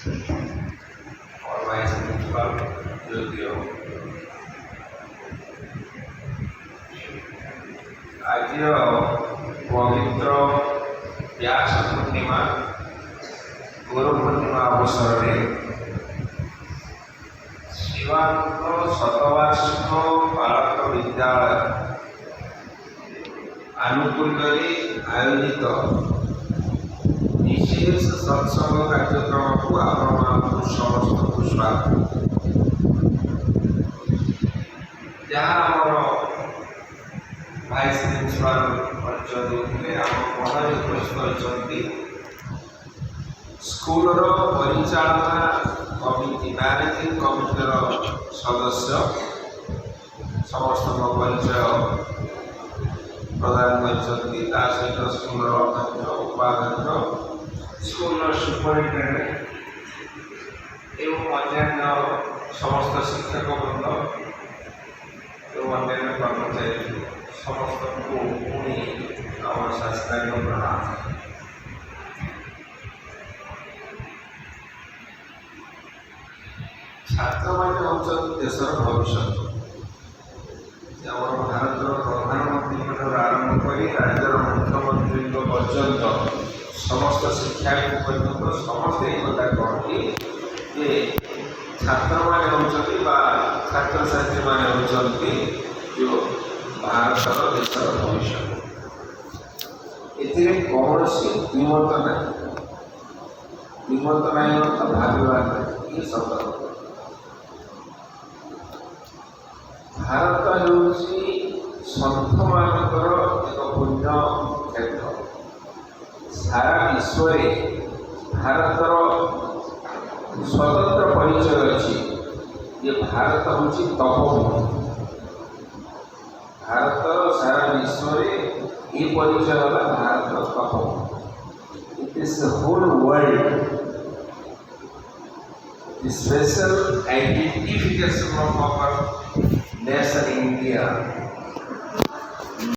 और vice principal ज्योतिओ। आज पवित्र व्यास पूर्णिमा गुरु पूर्णिमा अवसर में शिवानंद शतवार्षिक बालक विद्यालय आनुकूल्य आयोजित विशेष सत्संग कार्यक्रम को आपण समस्त को स्वागत। जहाँ भाइस प्रिंसिपाल परिचय देते आम पढ़ाई उपस्थित स्कूल परिचालना कमिटी मैनेजिंग कमिटर सदस्य समस्त परिचय प्रदान कर सहित स्कूल अध्यक्ष उपाध्यक्ष स्कूल सुपरिटेडेंट एवं अन्य समस्त शिक्षक वृंद एवं अन्य कर्मचारी समस्त को पुणी आम शास्त्रीय प्रणाम। छात्र मैंने हूँ देशर भविष्य। भारत प्रधानमंत्री आरंभ कर राज्यर मुख्यमंत्री पर्यंत समस्त शिक्षा पर्यंत समस्ते एक कथा कहती जे छात्र मैंने होती छात्र छात्री मैंने होती जो भारत देशर भविष्य। ए कौन सी विमत ना भाविबार ये शब्द भारत हूँ सन्थ मानकर एक पुण्य क्षेत्र। सारा विश्व भारतर स्वतंत्र परिचय अच्छी ये भारत हूँ तपभूमि। भारत सारा विश्व ये परिचय है भारत तपभूमि। It is the whole world the special identification of our nation India